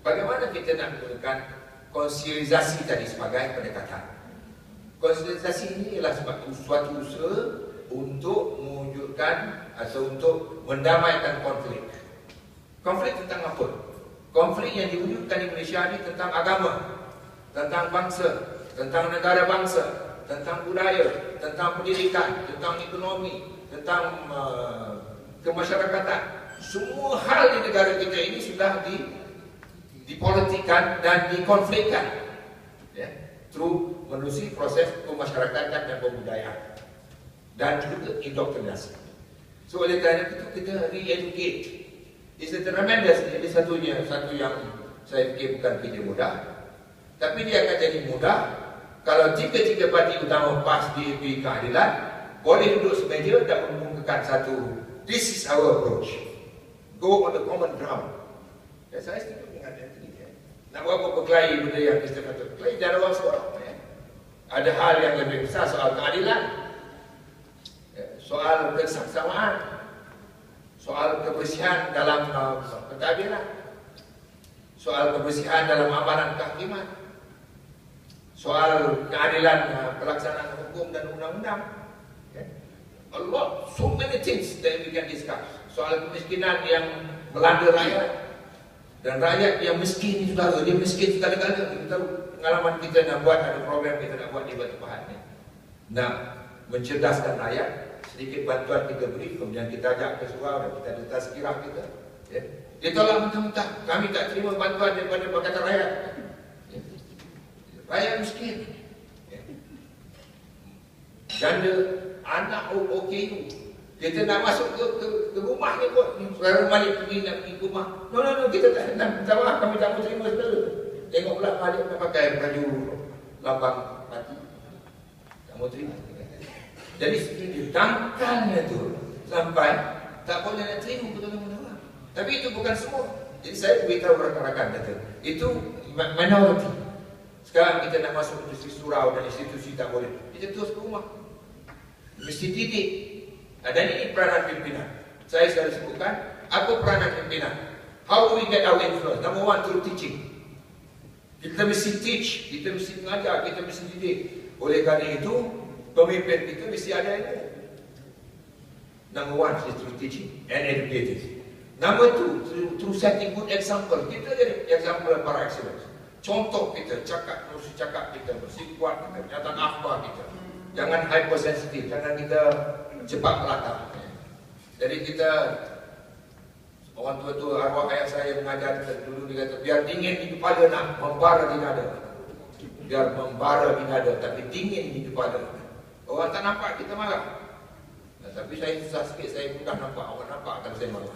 Bagaimana kita nak menggunakan konsilisasi tadi sebagai pendekatan? Konsilisasi ini ialah suatu usaha untuk mewujudkan atau untuk mendamaikan konflik. Konflik tentang apa? Konflik yang diwujudkan di Malaysia ini tentang agama, tentang bangsa, tentang negara bangsa, tentang budaya, tentang pendidikan, tentang ekonomi, tentang kemasyarakatan. Semua hal di negara kita ini sudah dipolitikkan dan dikonflikkan, ya, through melalui proses pemasyarakatan dan pembudayaan dan juga indoktrinasi. So oleh kerana itu kita re-educate. It's a tremendous. Ini satu yang saya fikir bukan kerja mudah, tapi dia akan jadi mudah kalau tiga-tiga parti utama PAS, DAP, Keadilan boleh duduk semeja dan mengumumkan satu, this is our approach, go on the common ground. Ya, saya setuju dengan ini. Ya. Nak buat apa berkelahi benda yang kita kata berkelahi, jangan orang seorang. Ya. Ada hal yang lebih besar, soal keadilan, ya, soal kesamaan, soal kebersihan dalam pentadbiran, soal kebersihan dalam amanat kehakiman, soal keadilan pelaksanaan hukum dan undang-undang. A lot, so many things that we can discuss. Soal kemiskinan yang melanda rakyat, dan rakyat yang miskin ini saudara, dia miskin sekali-kali. Kita tahu pengalaman kita nak buat, ada program kita nak buat di Batu Pahat ni, nak mencerdaskan rakyat. Sedikit bantuan kita beri, kemudian kita ajak ke surau dan kita ada tazkirah kita. Ya. Dia tolak mentah-mentah, kami tak terima bantuan daripada Pakatan Rakyat. Ya. Rakyat miskin. Ya. Janda, anak OKU. Kita nak masuk ke rumah ni kot. Saudara Malik pergi nak pergi ke rumah. No, kita tak minta maaf, kami tak mau terima saudara. Tengok pula Malik nak pakai baju lambang mati. Tak mau terima. Jadi sebenarnya dangkalnya tu sampai tak boleh nak terima betul-betul orang. Tapi itu bukan semua. Jadi saya beritahu rakan-rakan kata, itu minority. Sekarang kita nak masuk institusi surau dan institusi tak boleh. Kita terus ke rumah. Mesti didik. Dan ini peranan pimpinan. Saya selalu sebutkan, apa peranan pimpinan? How do we get our influence? Number one, through teaching. Kita mesti teach, kita mesti mengajar, kita mesti didik. Oleh kerana itu, pemimpin kita mesti ada ilmu. Number one is through teaching and educating. Number two, through setting good example. Kita jadi example para excellence. Contoh kita, cakap kita, bersifat kita, kenyataan akhbar kita. Jangan hypersensitif, jangan kita cepat melata. Jadi kita, orang tua-tua arwah ayah saya mengajar kita dulu, dia kata, biar dingin di kepala nak membara di dada. Biar membara di dada, tapi dingin di kepala. Orang tak nampak kita marah. Tapi saya susah sikit, saya mudah nampak. Orang nampak akan saya marah.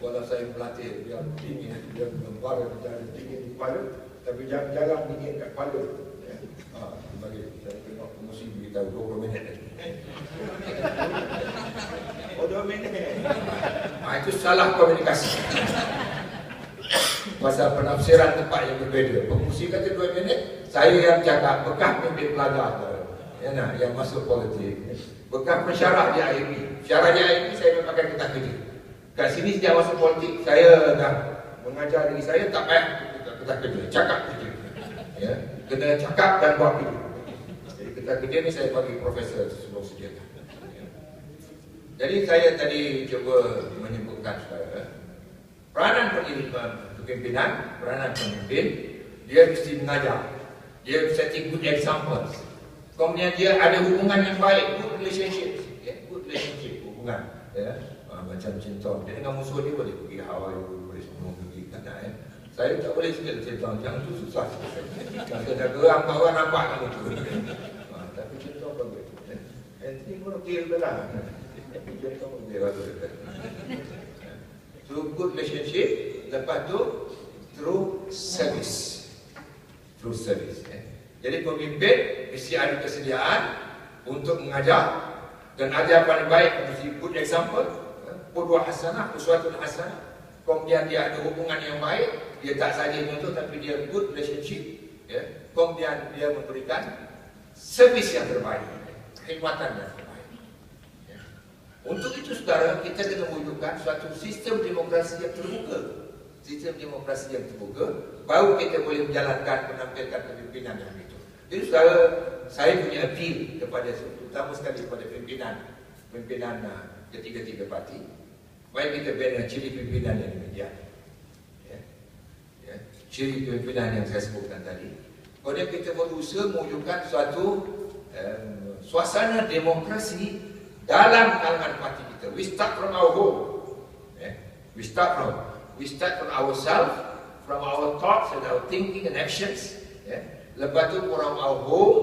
Kalau saya melatih, biar dingin, biar membara di dada, dingin di kepala, tapi jarang dingin kat kepala. Bagi saya tengok pengusi beritahu 20 minit lagi. Oh, 2 minit. Itu salah komunikasi. Pasal penafsiran tempat yang berbeza. Pengusi kata 2 minit, saya yang cakap bekas pimpin pelajar yang masuk politik. Bekas pensyarah di IAP. Syarah di IAP saya memakai kitab kerja. Kat sini sejak masuk politik, saya dah mengajar diri saya tak payah kitab kerja, cakap kerja. Ya, kena cakap dan buat kerja. Jadi kitab kerja ni saya bagi profesor sebelum sediakan. Jadi saya tadi cuba menyebutkan saudara, peranan kepimpinan, peranan pemimpin, dia mesti mengajar, dia setting good examples. Kemudian dia ada hubungan yang baik, good relationship, good relationship, hubungan. Ya. Macam cinta, dia dengan musuh dia boleh pergi Hawaii, boleh semua pergi kata. Saya tak boleh sikit cinta, yang tu susah. Kalau dah geram, kawan nampak kamu tu. Tapi cinta bagus. Ini pun okey lah. Cinta okey bagus. Through good relationship, lepas tu through service. Through service. Jadi pemimpin mesti ada kesediaan untuk mengajar dan ajar paling baik mesti good example, qudwah hasanah, uswatun hasanah. Kemudian dia ada hubungan yang baik, dia tak saja contoh tapi dia good relationship, ya. Kemudian dia memberikan servis yang terbaik, khidmatan yang terbaik. Ya. Untuk itu saudara, kita kena mewujudkan suatu sistem demokrasi yang terbuka. Sistem sistem demokrasi yang terbuka, baru kita boleh menjalankan, menampilkan kepimpinan yang itu. Jadi saya punya appeal kepada, terutama sekali kepada pimpinan ketiga-tiga parti, baik kita bina ciri pimpinan yang demikian, ciri pimpinan yang saya sebutkan tadi. Kemudian kita berusaha mewujudkan suatu suasana demokrasi dalam kalangan parti kita. We start from our home. We start from ourselves, from our thoughts and our thinking and actions. Lepas tu from our home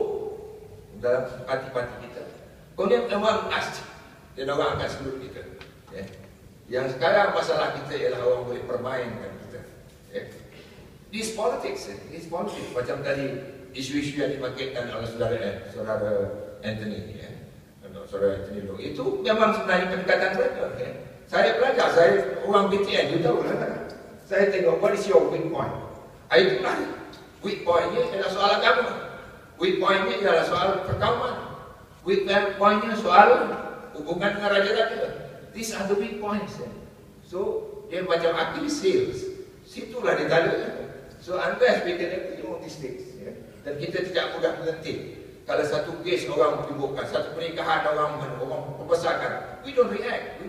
dalam parti-parti kita. Kemudian memang ask dan orang akan seluruh kita. Yang sekarang masalah kita ialah orang boleh permainkan kita. This politics. Macam tadi isu-isu yang dimainkan oleh saudara Anthony, saudara Anthony Long. Itu memang sebenarnya pendekatan mereka. Saya belajar, saya orang BTN, you tahu lah. Saya tengok what is your weak point. Itulah weak point-nya ialah soal agama. Weak point-nya ialah soal perkauman. Weak point-nya soal hubungan dengan raja-raja. These are the weak points. So, dia macam Achilles heels. Situlah dia taluk. So, unless we can agree on these things, dan kita tidak mudah berhenti. Kalau satu kes orang menyebutkan, satu pernikahan orang membesarkan, we don't react.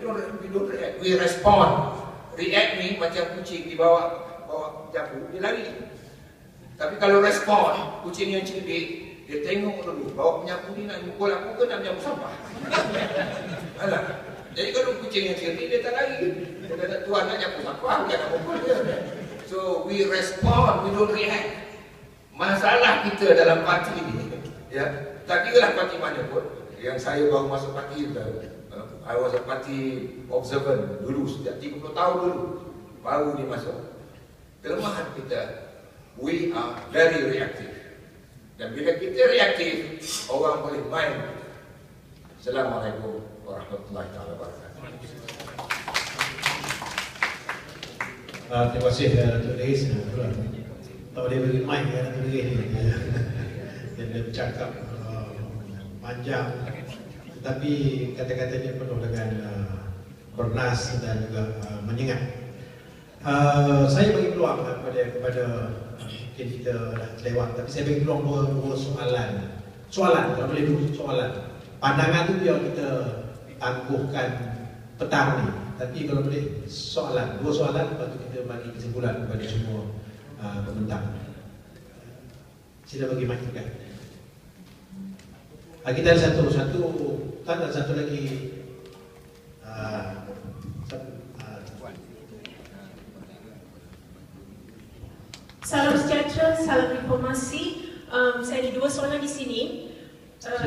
We respond. React ni macam kucing dibawa japu, dia lari. Tapi kalau respon, kucing yang cerdik, dia tengok dulu, bawa penyapu ni nak mukul aku ke nak menyapu sampah. Alah. Jadi kalau kucing yang cerdik, dia tak lari. Dia kata, tuan nak nyapu sampah, bukan nak mukul dia. So, we respond, we don't react. Masalah kita dalam parti ini, tak kira lah parti mana pun. Yang saya baru masuk parti, I was a party observant dulu, sejak 30 tahun dulu, baru dia masuk. Kelemahan kita, we are very reactive. Dan bila kita reaktif, orang boleh main. Assalamualaikum warahmatullahi wabarakatuh. Terima kasih Datuk Rais. Tak boleh bagi mic Datuk Rais ni. Dia bercakap panjang, tetapi kata-katanya penuh dengan bernas dan juga menyengat. Saya bagi peluang kepada mungkin kita dah lewat, tapi saya bagi peluang dua soalan, kalau boleh dua soalan. Pandangan tu biar kita tangguhkan petang ni, tapi kalau boleh dua soalan, lepas tu kita bagi kesimpulan kepada semua pembentang. Sila bagi mic juga. Kita ada satu kan, ada satu lagi. Salam sejahtera, salam reformasi. Saya ada dua soalan di sini.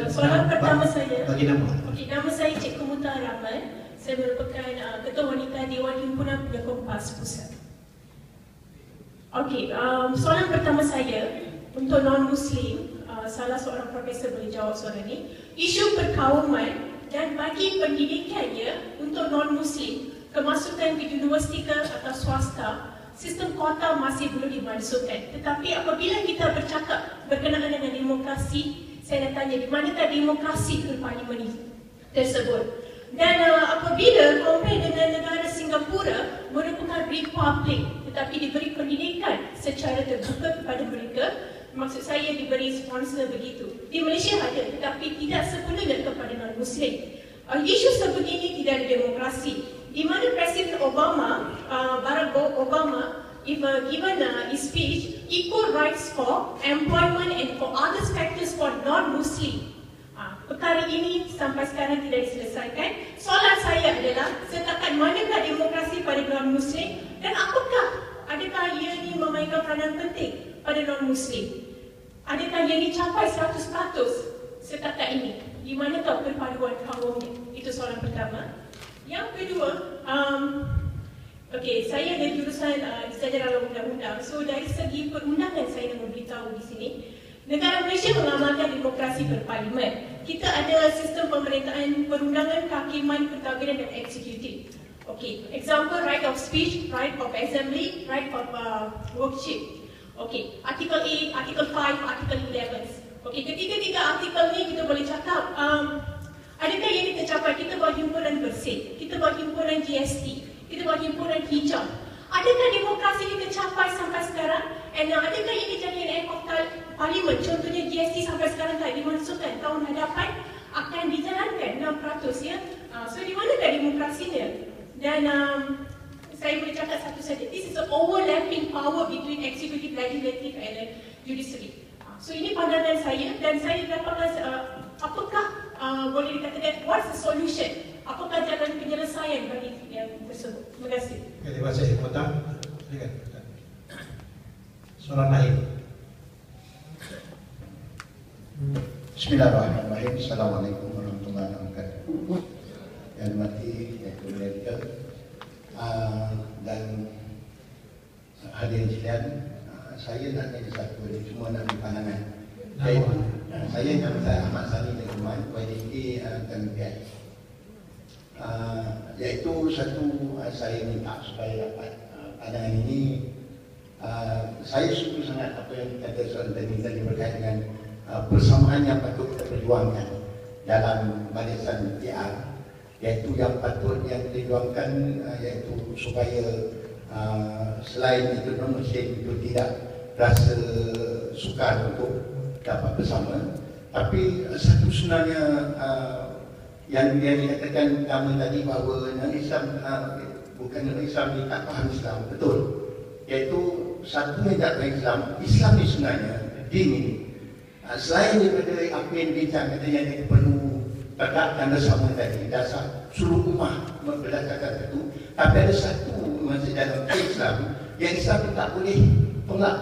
Soalan pertama saya. Bagi nama. Nama saya Cikgu Muta Rahman. Saya merupakan Ketua Wanita Dewan Himpunan Pemuda Kompas Pusat. Soalan pertama saya untuk non-Muslim. Salah seorang profesor boleh jawab soalan ini. Isu perkauman dan bagi pendidikannya untuk non-Muslim, kemasukan ke universiti atau swasta, sistem kuota masih belum dimasukkan. Tetapi apabila kita berkenaan dengan demokrasi, saya nak tanya, di manakah demokrasi berparlimen tersebut? Dan apabila compare dengan negara Singapura, merupakan republik, tetapi diberi pendidikan secara terbuka kepada mereka, maksud saya diberi sponsor begitu. Di Malaysia ada, tetapi tidak sepenuhnya kepada non-Muslim. Isu sebegini tidak ada demokrasi. Di mana Presiden Obama, Barack Obama, if given his speech, equal rights for employment and for other factors for non-Muslim. Perkara ini sampai sekarang tidak diselesaikan. Soalan saya adalah, setakat manakah demokrasi pada non-Muslim dan adakah ia ini memainkan peranan penting pada non-Muslim? Adakah ia dicapai 100% setakat ini? Di manakah perpaduan kaumnya? Itu soalan pertama. Yang kedua, saya ada jurusan sejarah dalam undang-undang. So dari segi perundangan saya nak memberitahu di sini, negara Malaysia mengamalkan demokrasi berparlimen. Kita ada sistem pemerintahan perundangan, kehakiman, pentadbiran dan eksekutif. Example, right of speech, right of assembly, right of worship. Artikel 8, Artikel 5, Artikel 11. Ketiga-tiga artikel ni kita boleh cakap, adakah yang kita capai? Kita buat himpunan bersih, kita buat himpunan GST, kita buat himpunan hijau. Adakah demokrasi ini tercapai sampai sekarang? And adakah ini jadi act of parlimen? Contohnya GST sampai sekarang tak dimasukkan, tahun hadapan akan dijalankan 6% ya. So di manakah demokrasinya? Dan saya boleh cakap satu saja. This is an overlapping power between executive, legislative and judiciary. So ini pandangan saya dan saya dapatkan apakah boleh dikatakan what's the solution? Apakah jalan penyelesaian bagi yang tersebut? Terima kasih. Terima kasih. Kota. Silakan. Soalan lain. Bismillahirrahmanirrahim. Assalamualaikum warahmatullahi wabarakatuh. Yang mati, yang berlebihan dan hadirin sekalian, saya nak tanya satu, ini semua nak beri pandangan. Saya nama saya Ahmad Sani dari Rumah YDK Tanjung. Iaitu satu, saya minta supaya dapat pandangan ini. Saya setuju sangat apa yang kata soalan tadi berkait dengan persamaan yang patut kita perjuangkan dalam barisan PR, iaitu yang patut yang diperjuangkan iaitu supaya selain itu non-Muslim itu tidak rasa sukar untuk dapat bersama, tapi satu sebenarnya yang dia dikatakan pertama tadi bahawa non-Islam bukan non-Islam ni tak faham Islam, betul, iaitu satu yang tak faham Islam, Islam ni sebenarnya din ini selain daripada apa yang dibincang katanya dia perlu tegakkan bersama tadi dasar seluruh ummah berdasarkan itu, tapi ada satu masih dalam Islam yang Islam tak boleh tolak,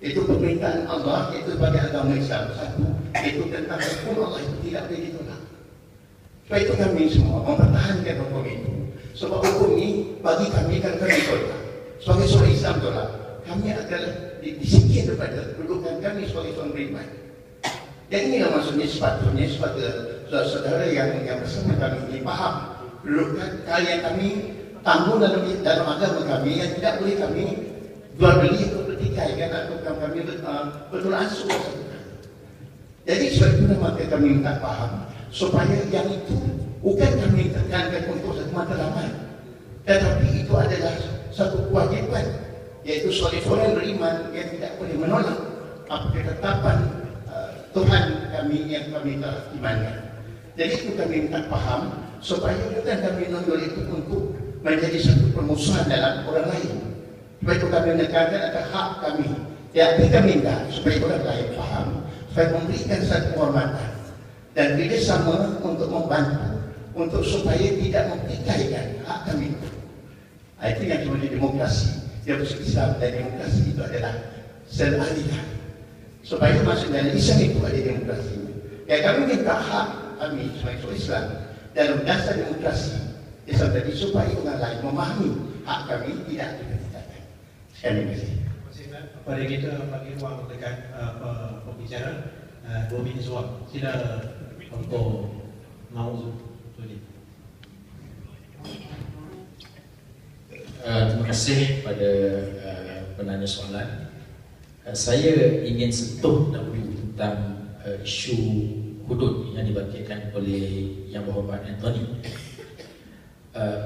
itu permintaan Allah, itu sebagai agama Islam satu, itu tentang hukum Allah itu tidak boleh ditolak. Sebab itu kami semua mempertahankan hukum itu, sebab hukum ini bagi kami kan kami tolak sebagai seorang Islam tolak, kami adalah disikir daripada kedudukan kami sebagai seorang beriman. Dan inilah maksudnya sepatutnya sebagai saudara yang bersama kami ini faham kedudukan kalian kami tanggung dalam agama kami yang tidak boleh kami jual beli atau bertikaikan atau kami betul asuh. Jadi sebab itu maka kami minta faham supaya yang itu bukan kami tekankan untuk satu matlamat, tetapi itu adalah satu kewajipan, iaitu seorang beriman yang tidak boleh menolak apa ketetapan Tuhan kami yang kami telah imankan. Jadi itu kami minta faham supaya bukan kami menonjol itu untuk menjadi satu permusuhan dalam orang lain. Sebab itu kami menekankan ada hak kami. Ya, kami minta supaya orang lain faham, supaya memberikan satu penghormatan dan kerjasama untuk membantu untuk supaya tidak mempertikaikan hak kami. Itu yang disebut demokrasi. Dia Islam dan demokrasi itu adalah selalihan. Supaya masuk dalam Islam itu ada demokrasi. Ya, kami minta hak kami sebagai Islam dalam dasar demokrasi Islam tadi supaya orang lain memahami hak kami tidak dipertikaikan. Sekali lagi. Pada kita bagi ruang dekat pembicara 2 minit soal. Sila untuk mau tulis. Terima kasih pada penanya soalan. Saya ingin sentuh dahulu tentang isu hudud yang dibangkitkan oleh Yang Berhormat Anthony.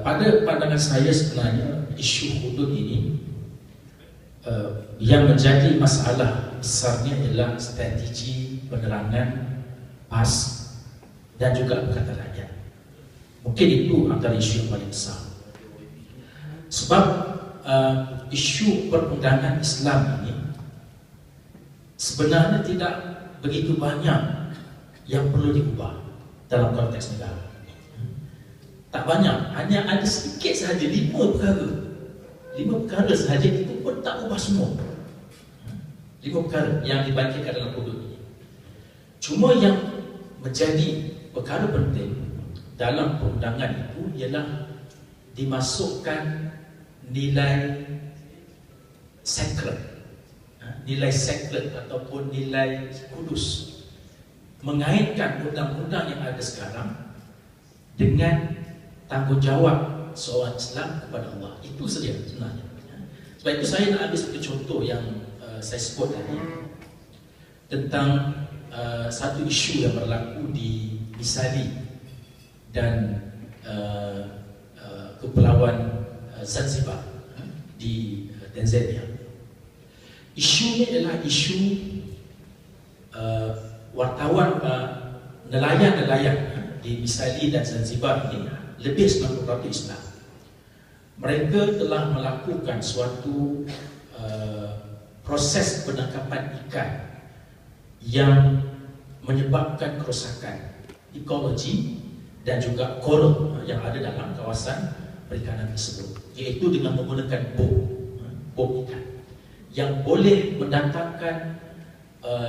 Pada pandangan saya sebenarnya isu hudud ini yang menjadi masalah besarnya ialah strategi penerangan PAS dan juga Pakatan Rakyat. Mungkin itu antara isu yang paling besar. Sebab isu perundangan Islam ini sebenarnya tidak begitu banyak yang perlu diubah dalam konteks negara. Tak banyak, hanya ada sedikit sahaja, 5 perkara. 5 perkara sahaja itu pun tak ubah semua. 5 perkara yang dibangkitkan dalam hudud ini. Cuma yang menjadi perkara penting dalam perundangan itu ialah dimasukkan nilai sacred, nilai sacred ataupun nilai kudus, mengaitkan undang-undang yang ada sekarang dengan tanggungjawab seorang Islam kepada Allah. Itu saja sebenarnya. Sebab itu saya nak ambil satu contoh yang saya sebut tadi tentang satu isu yang berlaku di Misali dan Kepulauan Zanzibar. di Tanzania. Isu ini adalah isu wartawan nelayan-nelayan di Misali dan Zanzibar ini lebih 90% Islam. Mereka telah melakukan suatu proses penangkapan ikan yang menyebabkan kerosakan ekologi dan juga koral yang ada dalam kawasan perikanan tersebut, iaitu dengan menggunakan bom ikan yang boleh mendatangkan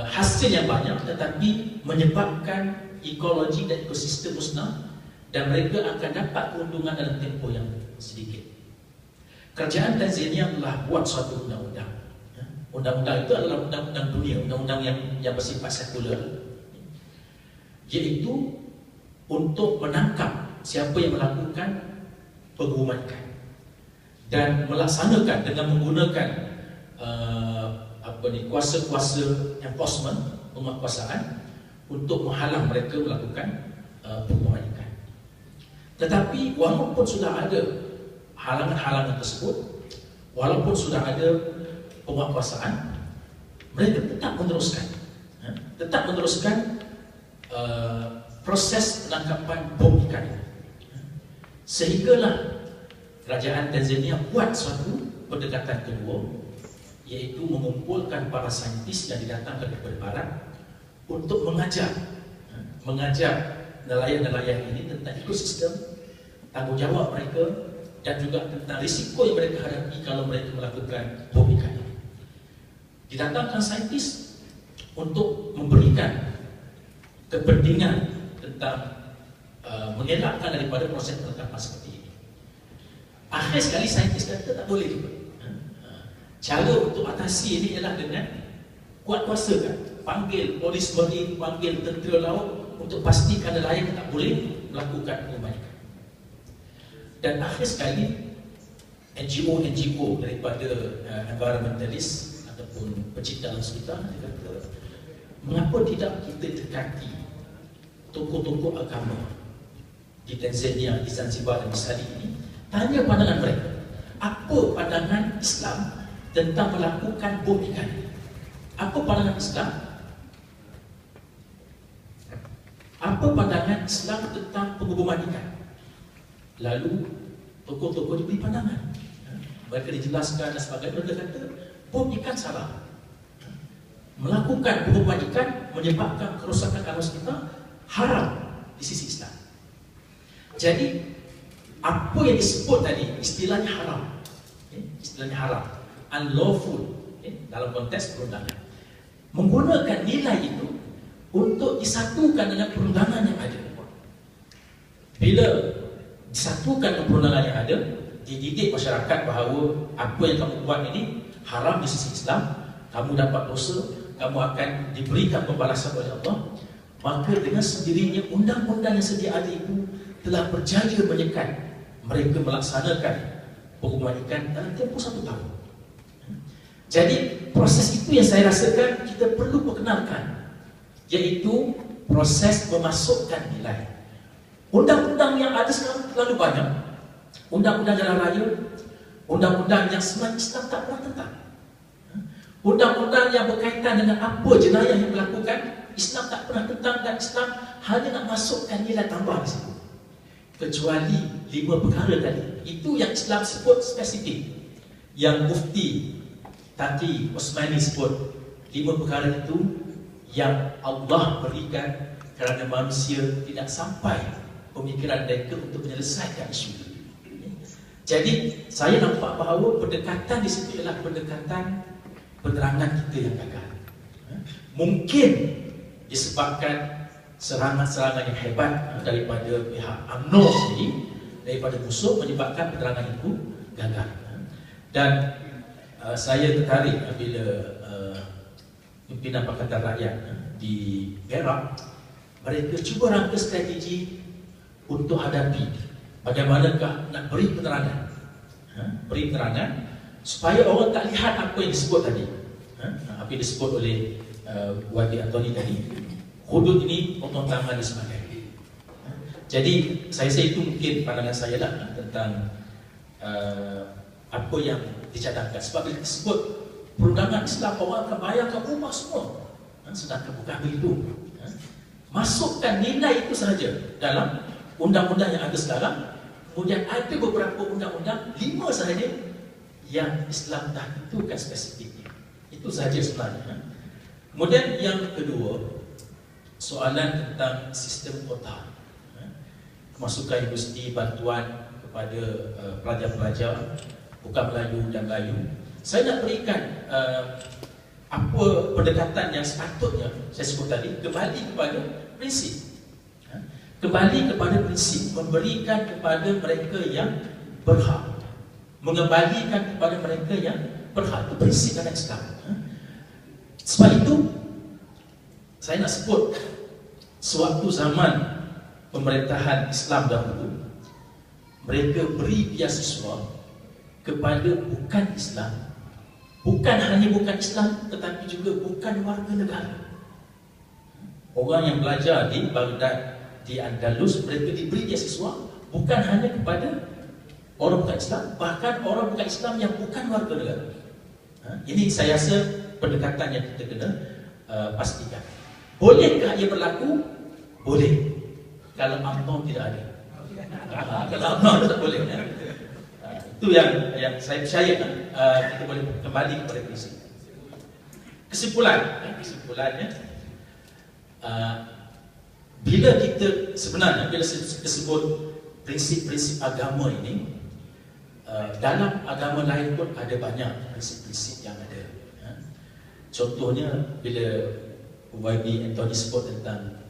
hasil yang banyak tetapi menyebabkan ekologi dan ekosistem musnah, dan mereka akan dapat keuntungan dalam tempoh yang sedikit. Kerajaan Tanzania telah buat suatu undang-undang. Undang-undang itu adalah undang-undang dunia, undang-undang yang bersifat sekular, iaitu untuk menangkap siapa yang melakukan pengeboman ikan dan melaksanakan dengan menggunakan kuasa-kuasa enforcement, penguatkuasaan untuk menghalang mereka melakukan pengeboman ikan. Tetapi walaupun sudah ada halangan-halangan tersebut, walaupun sudah ada penguatkuasaan, mereka tetap meneruskan proses penangkapan bom ikan. Sehinggalah kerajaan Tanzania buat suatu pendekatan kedua, iaitu mengumpulkan para saintis yang didatangkan daripada barat untuk mengajar nelayan-nelayan ini tentang ekosistem, tanggungjawab mereka, dan juga tentang risiko yang mereka hadapi kalau mereka melakukan bom ikan ini. Didatangkan saintis untuk memberikan kepentingan tentang mengelakkan daripada proses penangkapan seperti ini. Akhir sekali saintis kata tak boleh juga. Cara untuk atasi ini ialah dengan kuat kuasa kan. Panggil polis marine, panggil tentera laut untuk pastikan nelayan tak boleh melakukan pengeboman ikan. Dan akhir sekali NGO daripada environmentalist ataupun pecinta alam sekitar dia kata, mengapa tidak kita dekati tokoh-tokoh agama di Tanzania, di Zanzibar dan Misali ini, tanya pandangan mereka. Apa pandangan Islam tentang melakukan bom ikan? Apa pandangan Islam? Apa pandangan Islam tentang pengeboman ikan? Lalu tokoh-tokoh diberi pandangan. Mereka dijelaskan dan sebagainya. Mereka kata bom ikan salah. Melakukan pengeboman ikan menyebabkan kerosakan alam sekitar, haram di sisi Islam. Jadi apa yang disebut tadi istilahnya haram, istilahnya haram, unlawful dalam konteks perundangan. Menggunakan nilai itu untuk disatukan dengan perundangan yang ada. Bila disatukan dengan perundangan yang ada, dididik masyarakat bahawa apa yang kamu buat ini haram di sisi Islam, kamu dapat dosa, kamu akan diberikan pembalasan oleh Allah. Maka dengan sendirinya undang-undang yang sedia ada itu telah berjaya menyekat mereka melaksanakan pengeboman ikan dalam tempoh 1 tahun. Jadi proses itu yang saya rasakan kita perlu perkenalkan, iaitu proses memasukkan nilai. Undang-undang yang ada sekarang terlalu banyak. Undang-undang jalan raya, undang-undang yang sebenarnya Islam tak pernah tentang. Undang-undang yang berkaitan dengan apa jenayah yang dilakukan, Islam tak pernah tentang, dan Islam hanya nak masukkan nilai tambah di situ. Kecuali 5 perkara tadi. Itu yang Islam sebut spesifik. Yang Mufti Taqi Osmani sebut 5 perkara itu yang Allah berikan kerana manusia tidak sampai pemikiran mereka untuk menyelesaikan isu itu. Jadi saya nampak bahawa pendekatan di situ ialah pendekatan penerangan kita yang gagal. Mungkin disebabkan serangan-serangan yang hebat daripada pihak UMNO sendiri, daripada musuh, menyebabkan penerangan itu gagal. Dan saya tertarik bila pimpinan Pakatan Rakyat di Perak, mereka cuba rangka strategi untuk hadapi bagaimanakah nak beri penerangan, beri penerangan supaya orang tak lihat apa yang disebut tadi, apa yang disebut oleh Wadi Antoni tadi, hudud ini potong tangan dan sebagainya. Jadi saya itu mungkin pandangan saya lah tentang apa yang dicadangkan. Sebab bila disebut perundangan Islam, orang akan bayangkan rumah semua, sedangkan bukan begitu. Masukkan nilai itu sahaja dalam undang-undang yang ada sekarang. Kemudian ada beberapa undang-undang, 5 sahaja yang Islam dah tentukan spesifiknya. Itu sahaja sebenarnya. Kemudian yang kedua, soalan tentang sistem kota, kemasukan universiti, bantuan kepada pelajar-pelajar bukan Melayu dan Melayu. Saya nak berikan apa pendekatan yang sepatutnya saya sebut tadi, kembali kepada prinsip. Kembali kepada prinsip, memberikan kepada mereka yang berhak, mengembalikan kepada mereka yang berhak. Itu prinsip dalam Islam. Sebab itu saya nak sebut, sewaktu zaman pemerintahan Islam dahulu, mereka beri beasiswa kepada bukan Islam, bukan hanya bukan Islam, tetapi juga bukan warga negara. Orang yang belajar di Baghdad, di Andalus, mereka diberi beasiswa bukan hanya kepada orang bukan Islam, bahkan orang bukan Islam yang bukan warga negara. Ini saya rasa pendekatan yang kita kena pastikan. Bolehkah ia berlaku? Boleh, kalau UMNO tidak ada. Kalau UMNO tak boleh. Itu yang saya percaya, kita boleh kembali kepada prinsip. Kesimpulannya, bila kita sebenarnya bila sebut prinsip-prinsip agama ini, dalam agama lain pun ada banyak prinsip-prinsip yang ada. Contohnya bila YB Anthony sebut tentang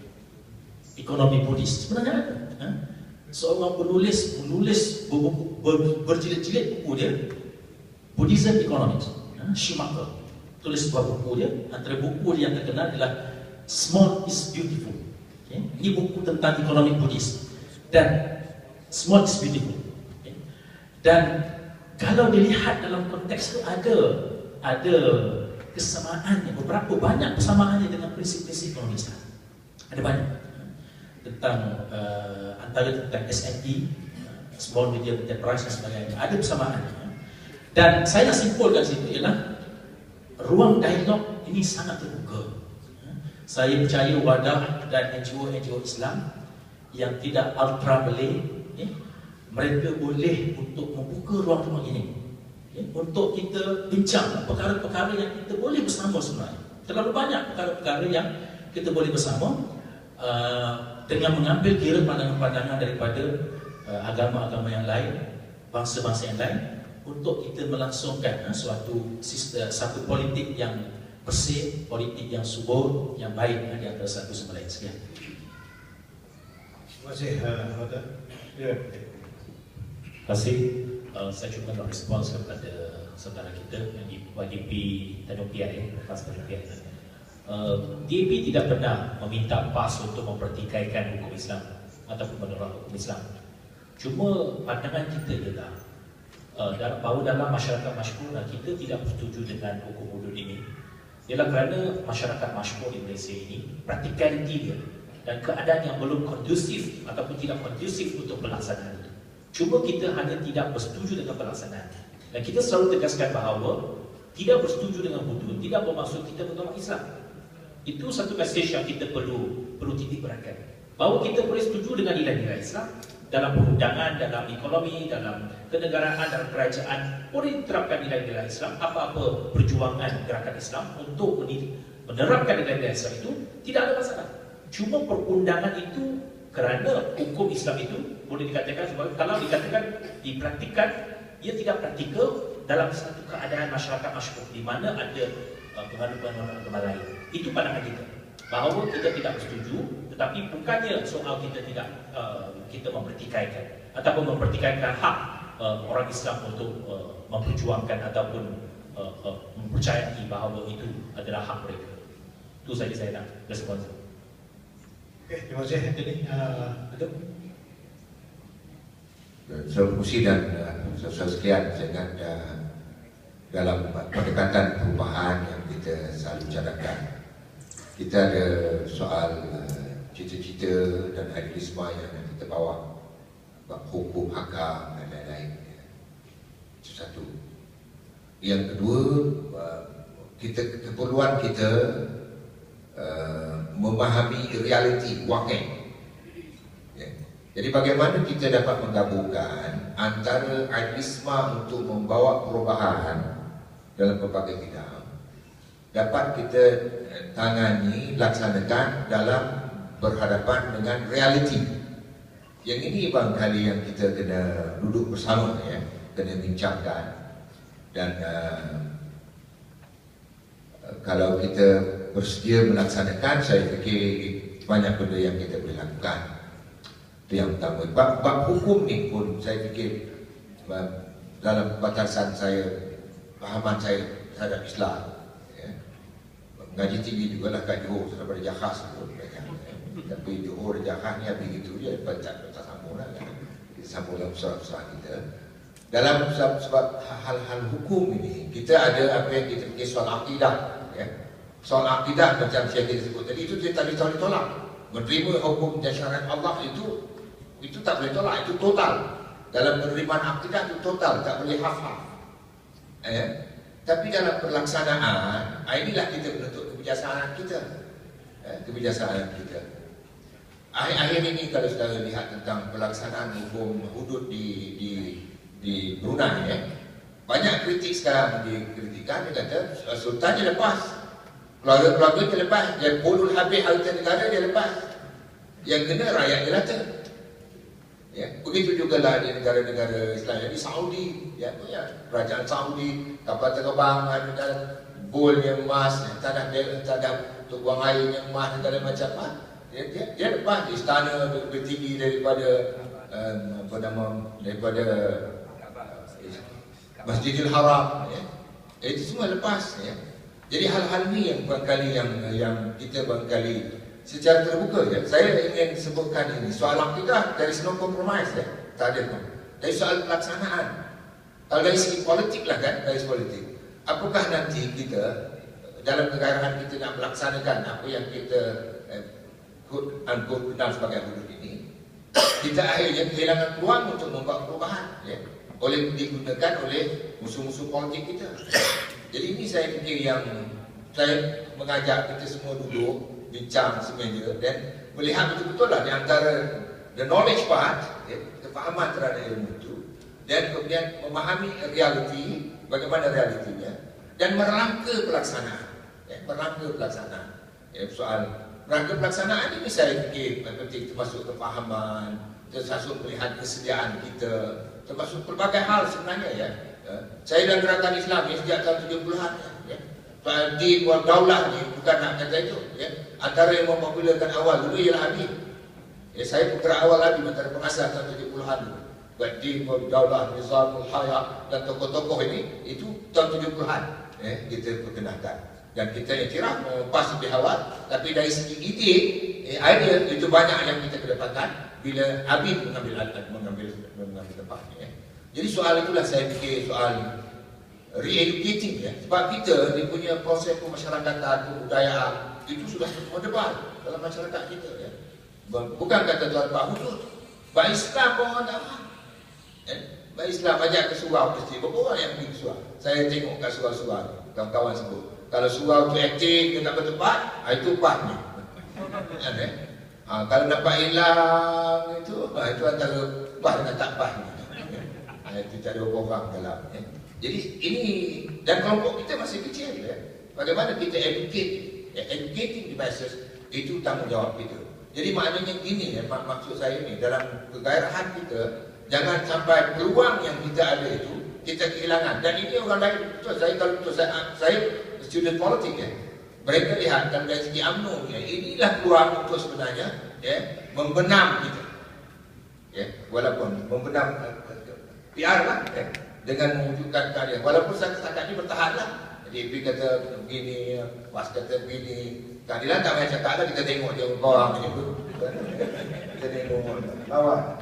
ekonomi Buddhis, sebenarnya ada. Seorang penulis berjilid-jilid buku dia, Buddhism Economics, Schumacher, tulis sebuah buku dia. Antara buku dia yang terkenal adalah Small is Beautiful. Ini buku tentang ekonomi Buddhis, dan Small is Beautiful. Dan kalau dilihat dalam konteks itu ada kesamaannya, beberapa banyak persamaannya dengan prinsip-prinsip ekonomi Islam. Ada banyak tentang antara tentang SME, Small Medium Enterprise dan sebagainya, ada persamaannya. Dan saya nak simpulkan situ ialah ruang dialog ini sangat terbuka. Saya percaya wadah dan NGO Islam yang tidak ultra Malay, mereka boleh untuk membuka ruang-ruang ini, untuk kita bincang perkara-perkara yang kita boleh bersama sebenarnya. Terlalu banyak perkara-perkara yang kita boleh bersama, dengan mengambil kira pandangan-pandangan daripada agama-agama yang lain, bangsa-bangsa yang lain, untuk kita melangsungkan satu politik yang bersih, politik yang subur, yang baik di antara satu sama lain. Sekian. Terima kasih, Hoda. Ya. Terima kasih. Saya cuma nak respons kepada saudara kita yang di YDP Tanjung Piai, Lepas Tanjung Piai. DAP tidak pernah meminta PAS untuk mempertikaikan hukum Islam ataupun menolak hukum Islam. Cuma pandangan kita ialah bahawa dalam masyarakat masyhur kita tidak bersetuju dengan hukum hudud ini. Ialah kerana masyarakat masyhur di Malaysia ini, praktikaliti dia dan keadaan yang belum kondusif ataupun tidak kondusif untuk pelaksanaan itu. Cuma kita hanya tidak bersetuju dengan pelaksanaan. Dan kita selalu tegaskan bahawa tidak bersetuju dengan hudud tidak bermaksud kita menolak Islam. Itu satu mesej yang kita perlu titik beratkan. Bahawa kita boleh setuju dengan nilai-nilai Islam dalam perundangan, dalam ekonomi, dalam kenegaraan, dalam kerajaan, boleh diterapkan nilai-nilai Islam. Apa-apa perjuangan gerakan Islam untuk menerapkan nilai-nilai Islam itu tidak ada masalah. Cuma perundangan itu kerana hukum Islam itu boleh dikatakan sebagai, kalau dikatakan dipraktikkan, ia tidak praktikal dalam satu keadaan masyarakat masyhur di mana ada pengaduan agama lain. Itu pandangan kita, bahawa kita tidak bersetuju, tetapi bukannya soal kita tidak kita mempertikaikan ataupun mempertikaikan hak orang Islam untuk memperjuangkan ataupun mempercayai bahawa itu adalah hak mereka. Itu saja saya nak respon. Okey, terima kasih Anthony. Betul. Saudara Musi dan saudara sekalian, saya ingat dalam pendekatan perubahan yang kita selalu cadangkan, kita ada soal cita-cita dan idealisme yang kita bawa, hukum, agama dan lain-lain. satu. Yang kedua, keperluan kita memahami realiti wakil. Ya. Jadi bagaimana kita dapat menggabungkan antara idealisme untuk membawa perubahan dalam pelbagai bidang dapat kita tangani, laksanakan dalam berhadapan dengan realiti. Yang ini barangkali yang kita kena duduk bersama, ya, kena bincangkan. Dan kalau kita bersedia melaksanakan, saya fikir banyak benda yang kita boleh lakukan. Itu yang pertama. Bab hukum ni pun saya fikir dalam batasan saya, pahaman saya terhadap Islam, ya. Ngaji tinggi juga lah kat Johor daripada Jahas pun, ya. Tapi Johor dan Jahas ni habis gitu dia baca sambung lah, kan. Kita sambung dalam surah-surah kita. Dalam sebab hal-hal hukum ini kita ada apa yang kita panggil soal akidah, ya. Soal akidah macam yang kita sebut tadi, itu dia tak boleh tolak. Menerima hukum dan syariat Allah itu tak boleh tolak, itu total. Dalam penerimaan akidah itu total, tak boleh half-half. Tapi dalam pelaksanaan, inilah kita bentuk kebijaksanaan kita. Kebijaksanaan kita. Akhir-akhir ini kalau saudara lihat tentang pelaksanaan hukum hudud di Brunei, ya, banyak kritik sekarang dikritikan. Dia kata Sultan dia lepas, keluarga-keluarga dia lepas, dia pulul habis harta negara dia lepas, yang kena rakyat dia lata. Ya, begitu juga lah di negara-negara Islam, di Saudi, ya, kerajaan Saudi, kapal terbang ada bol yang emas, tanah untuk buang air yang emas, segala macam. Dia lepas di istana bertinggi daripada daripada Masjidil Haram, ya. Itu semua lepas, ya. Jadi hal-hal ni yang barangkali yang kita barangkali secara terbuka, ya. Saya ingin sebutkan ini soal akidah dari no compromise, ya. Tak ada pun. Dari soal pelaksanaan, kalau dari segi politik lah, kan, dari segi politik, apakah nanti kita dalam kegagalan kita nak melaksanakan apa yang kita kenal sebagai hudud ini, kita akhirnya kehilangan peluang untuk membuat perubahan, ya, digunakan oleh musuh-musuh politik kita. Jadi ini saya fikir yang saya mengajak kita semua duduk bincang semeja dan melihat betul-betul lah di antara the knowledge part, ya, kefahaman terhadap ilmu itu, dan kemudian memahami realiti, bagaimana realitinya, dan merangka pelaksanaan, ya, merangka pelaksanaan. Ya, soal merangka pelaksanaan ini saya fikir penting, termasuk kefahaman, termasuk melihat kesediaan kita, termasuk pelbagai hal sebenarnya, ya. Saya dan gerakan Islam ni sejak tahun 70-an, ya. Di wal daulah ni bukan nak kata itu, ya. Antara yang mempopularkan awal dulu ialah Habib. Ya, saya bergerak awal Habib antara pengasas tahun 70-an dulu. Di wal daulah, Nizamul Hayat dan tokoh-tokoh ini itu tahun 70-an, ya, kita perkenalkan. Dan kita iktiraf pas lebih awal, tapi dari segi ide, idea itu banyak yang kita kedapatan bila Habib mengambil tempatnya, ya. Jadi soal itulah saya fikir soal re-educating, ya. Sebab kita ni punya proses pemasyarakatan, kebudayaan itu sudah semua depan dalam masyarakat kita, ya. Bukan kata tuan Pak khusus, Pak Islam pun orang tak faham, ya. Pak Islam ajak ke surau mesti berapa orang yang pergi ke surau. Saya tengok kat surau-surau, kawan-kawan sebut kalau surau tu aktif, dia tak bertempat, itu partnya. Kalau dapat hilang itu antara bah dengan tak bahnya. Itu tak ada orang dalam, ya. Jadi ini, dan kelompok kita masih kecil, ya. Bagaimana kita educating the masses, itu tanggungjawab kita. Jadi maknanya gini, ya, maksud saya ni, dalam kegairahan kita, jangan sampai peluang yang kita ada itu kita kehilangan. Dan ini orang lain, betul, saya student politik, ya. Mereka lihat dan dari segi UMNO, ya, inilah peluang untuk sebenarnya, ya, membenam kita, ya, walaupun membenam PR lah, ya, dengan mewujudkan karya. Walaupun setakat ini bertahan lah. DP kata begini, PAS kata begini, keadilan tak payah cakap lah, kita tengok dia orang ni tu. Kita tengok lawan.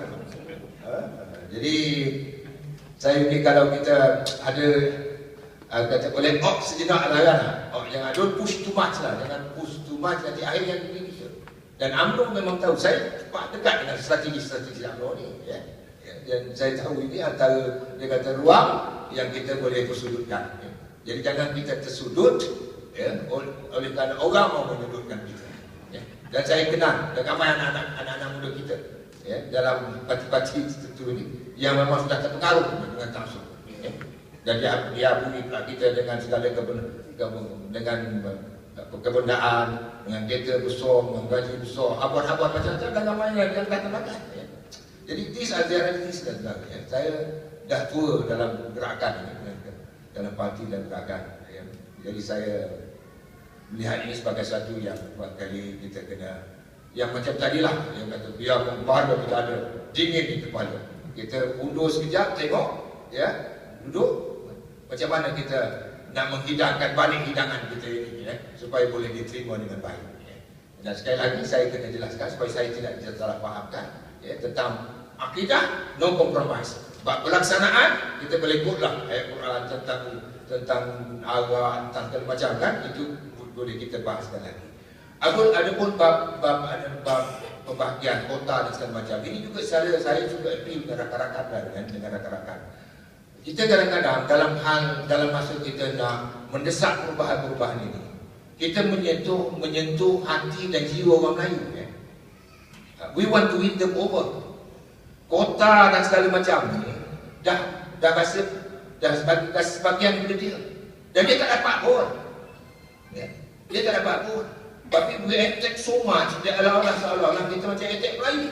Jadi saya fikir kalau kita ada kata boleh sejenak lah, kan. Jangan don't push too much lah, jangan push too much, nanti akhirnya begini. Dan UMNO memang tahu, saya dekat dengan strategi UMNO ni, ya. Dan saya tahu ini antara dia kata ruang yang kita boleh tersudutkan. Ya. Jadi jangan kita tersudut ya, oleh kerana orang mau menyudutkan kita. Ya. Dan saya kenal ramai anak-anak muda kita ya, dalam parti-parti tertentu ini yang memang sudah terpengaruh dengan taksub. Ya. Dan dia bunyi pula kita dengan segala kebendaan, dengan kereta besar, dengan gaji besar, abad-abad macam-macam dan ramai yang datang-datang. Ya. Jadi these are the realities dan ya. Saya dah tua dalam gerakan ini, dalam parti dan gerakan. Ya. Jadi saya melihat ini sebagai satu yang buat kali kita kena, yang macam tadilah, yang kata biar kepala kita ada dingin di kepala. Kita undur sekejap, tengok, ya, duduk. Macam mana kita nak menghidangkan balik hidangan kita ini, ya, supaya boleh diterima dengan baik. Ya. Dan sekali lagi saya kena jelaskan supaya saya tidak salah fahamkan, ya, tentang akidah no compromise. Bab pelaksanaan kita boleh ikutlah ayat Quran tentang agama, tentang segala macam kan, itu boleh kita bahaskan lagi. Ada pun bab pembahagian kota dan segala macam. Ini juga saya juga appeal dengan rakan-rakan. Kita kadang-kadang dalam masa kita nak mendesak perubahan-perubahan ini, kita menyentuh hati dan jiwa orang Melayu. Ya. We want to win them over. Kota dan segala macam ni dah rasa sebagian daripada dia. Dan dia tak dapat pun. Ya. Dia tak dapat pun. Tapi we attack so much, dia seolah-olah kita macam attack Melayu.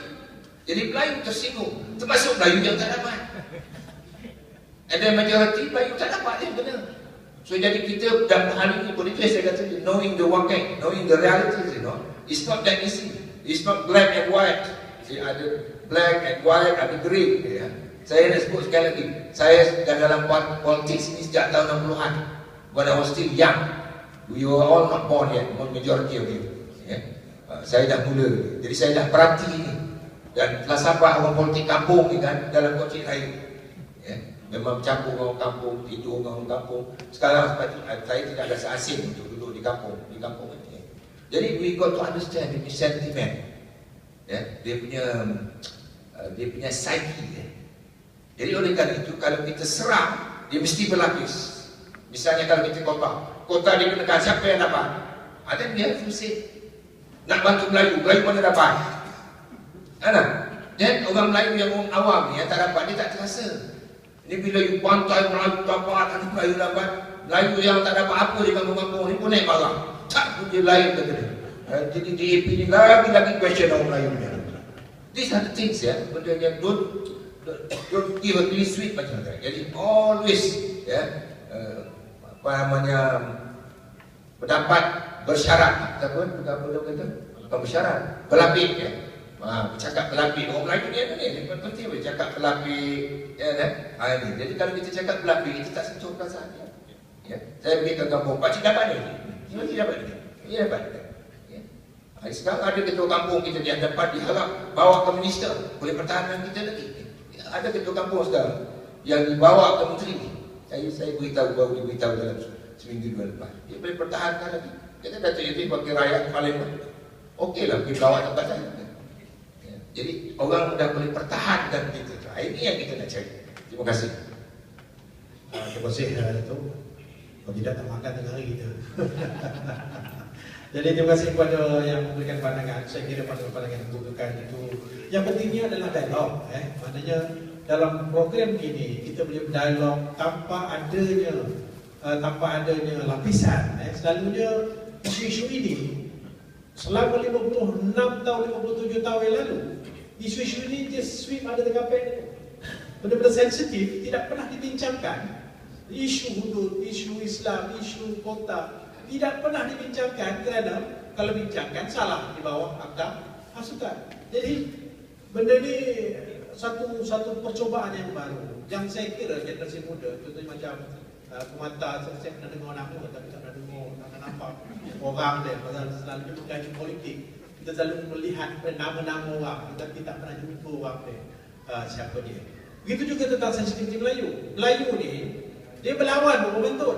Jadi Melayu tersinggung, termasuk Melayu yang tak dapat. Ada majoriti Melayu tak dapat dia kena. So jadi kita dalam hal ini pun itu saya kata, knowing the wakil, knowing the realities, you know, it's not that easy. It's not black and white. See, ada black and white, ada grey. Ya. Saya nak sebut sekali lagi, saya dalam politik ini sejak tahun 60-an. When I was still young. We were all not born yet, majority of you. Yeah. Saya dah mula, jadi saya dah perhati ini. Dan falsafah orang politik kampung ni kan, dalam kocik lain. Yeah. Memang campur orang kampung, tidur orang kampung. Sekarang saya tidak ada asing untuk duduk di kampung ini. Jadi we got to understand the sentiment. Yeah. Dia punya psyche. Yeah. Jadi oleh kerana itu, kalau kita serang, dia mesti berlapis. Misalnya kalau kita kota dikenakan, siapa yang dapat? Ada dia fungsi. Nak bantu Melayu mana dapat? Ada. Dan orang Melayu yang orang awam ni yang tak dapat, dia tak terasa. Ini bila you pantai Melayu dapat, ada Melayu dapat. Melayu yang tak dapat apa di kampung-kampung ni pun naik marah. Tak punya lain kata dia. Jadi DAP ni lagi question orang Melayu ni. These are the things ya, benda yang don't give a clean sweep macam tu. Jadi always ya, pendapat bersyarat ataupun bersyarat berlapis ya. Bercakap berlapis. Orang Melayu ni penting bercakap berlapis ya kan. Ini. Jadi kalau kita cakap berlapis, kita tak sentuh perasaan dia. Ya. Saya pergi ke kampung, pak cik dapat ni. Dia dapat ni. Dia dapat. Ya. Sekarang ada ketua kampung kita dia dapat diharap bawa ke minister, boleh pertahanan kita lagi. Ya. Ada ketua kampung sekarang yang dibawa ke menteri. Saya baru diberitahu dalam seminggu 2 lepas. Dia boleh pertahankan lagi. Kita kata ini bagi rakyat Parlimen. Okeylah pergi bawa tempat saya. Ya. Jadi orang dah boleh pertahankan kita. Ini yang kita nak cari. Terima kasih. Terima kasih Dato'. Kalau tidak tak makan tengah hari kita. Jadi terima kasih kepada yang memberikan pandangan. Saya kira pandangan yang membukakan itu. Yang pentingnya adalah dialog. Maknanya dalam program ini kita boleh berdialog tanpa adanya lapisan. Selalunya isu-isu ini selama 56 tahun, 57 tahun yang lalu, isu-isu ini just sweep under the carpet. Benda-benda sensitif tidak pernah dibincangkan. Isu hudud, isu Islam, isu kota tidak pernah dibincangkan kerana kalau bincangkan salah di bawah akta hasutan. Jadi benda ni satu percobaan yang baru yang saya kira generasi muda, contohnya macam Kumata, saya pernah dengar nama tapi tak pernah dengar, tak nampak orang dia. Pasal selalu berkaitan politik, kita selalu melihat nama-nama orang tetapi tak pernah jumpa orang dia, siapa dia. Begitu juga tentang sensitiviti Melayu. Melayu ni dia berlawan dengan Bantul.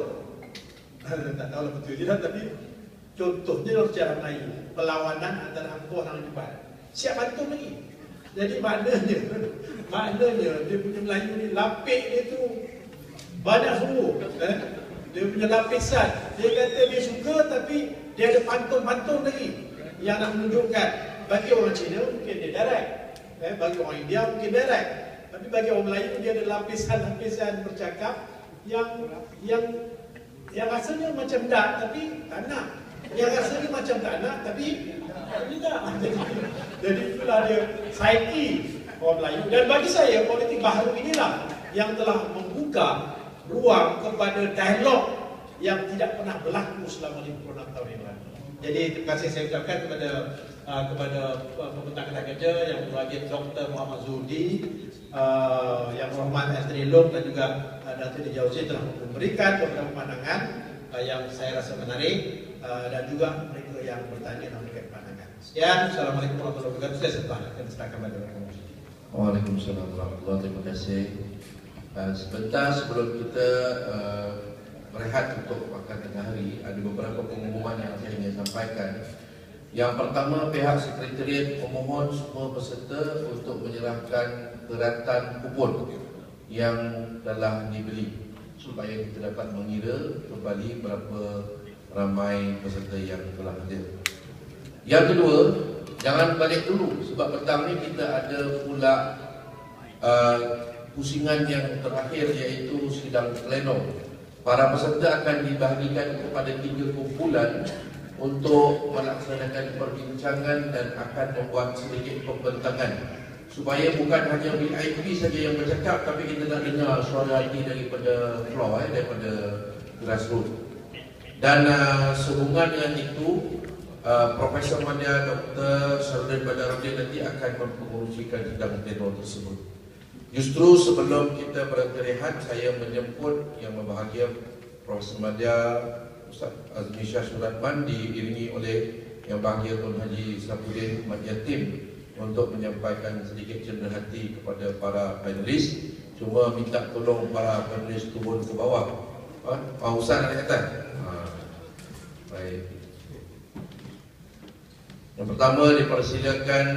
Tak tahu lah betul tidak, tapi contohnya secara Melayu, perlawanan antara Angkoh dan Lipan. Siap Bantul lagi. Jadi maknanya dia punya Melayu ni lapik dia tu Banyak sungguh. Dia punya lapisan. Dia kata dia suka tapi dia ada pantun-pantun lagi yang nak menunjukkan. Bagi orang Cina mungkin dia direct. Bagi orang India mungkin direct. Tapi bagi orang Melayu dia ada lapisan-lapisan bercakap yang rasanya macam tak tapi tak nak. Yang rasanya macam tak nak tapi tidak. Jadi itulah dia psikologi orang Melayu. Dan bagi saya politik baharu inilah yang telah membuka ruang kepada dialog yang tidak pernah berlaku selama 56 tahun yang lalu. Jadi terima kasih saya ucapkan kepada pembentang Kedah Kerja yang berbahagia Dr. Muhammad Zuhdi, yang berhormat Anthony Loh dan juga Datuk Lee Jauzi telah memberikan beberapa pandangan yang saya rasa menarik dan juga mereka yang bertanya dan memberikan pandangan. Sekian, Assalamualaikum warahmatullahi wabarakatuh. Saya akan serahkan pada Rakan. Waalaikumsalam warahmatullahi wabarakatuh. Terima kasih. Sebentar sebelum kita berehat untuk makan tengah hari, ada beberapa pengumuman yang saya ingin sampaikan. Yang pertama, pihak Sekretariat memohon semua peserta untuk menyerahkan keratan kupon yang telah dibeli supaya kita dapat mengira kembali berapa ramai peserta yang telah hadir. Yang kedua, jangan balik dulu sebab petang ni kita ada pula pusingan yang terakhir iaitu sidang pleno. Para peserta akan dibahagikan kepada 3 kumpulan untuk melaksanakan perbincangan dan akan membuat sedikit pembentangan supaya bukan hanya VIP saja yang bercakap tapi kita nak dengar suara hati daripada floor, daripada grassroots. Dan sehubungan dengan itu, Profesor Madya Dr. Syarudin Badarudin nanti akan mengurusikan sidang pleno tersebut. Justru sebelum kita berhenti rehat, saya menjemput yang berbahagia Profesor Madya Ustaz Azmi Shah Suratman diiringi oleh yang bahagia Tuan Haji Safuddin Mat Yatim untuk menyampaikan sedikit cenderan hati kepada para panelis. Cuma minta tolong para panelis turun ke bawah. Pak Ustaz nak kata? Baik. Yang pertama dipersilakan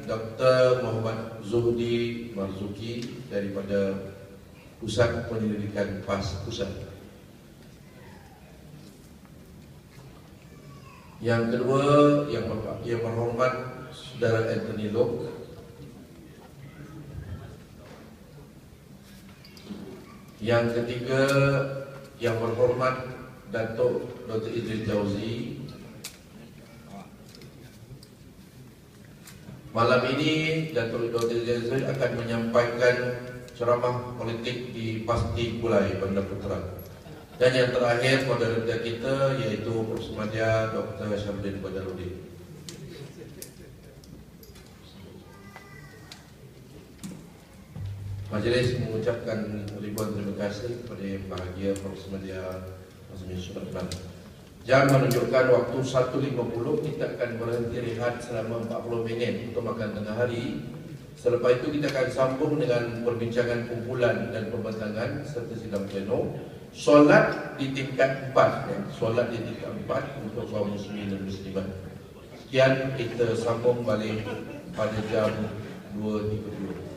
Dr. Muhammad Zuhdi Marzuki daripada Pusat Penyelidikan PAS Pusat. Yang kedua, yang berhormat Saudara Anthony Loh. Yang ketiga, yang berhormat Datuk Dr. Idris Jauzi. Malam ini Datuk Dr. Idris akan menyampaikan ceramah politik di Pasti Kulai Bandar Putra. Dan yang terakhir moderator kita iaitu Profesor Madya Dr. Syarudin Badarudin. Majlis mengucapkan ribuan terima kasih kepada yang bahagia Profesor Madya Azmi Suratman. Jam menunjukkan waktu 1.50, kita akan berhenti rehat selama 40 minit untuk makan tengah hari. Selepas itu kita akan sambung dengan perbincangan kumpulan dan pembentangan serta sidang pleno. Solat di tingkat 4, solat di tingkat 4 untuk kaum muslimin dan muslimat. Sekian, kita sambung balik pada jam 2.30.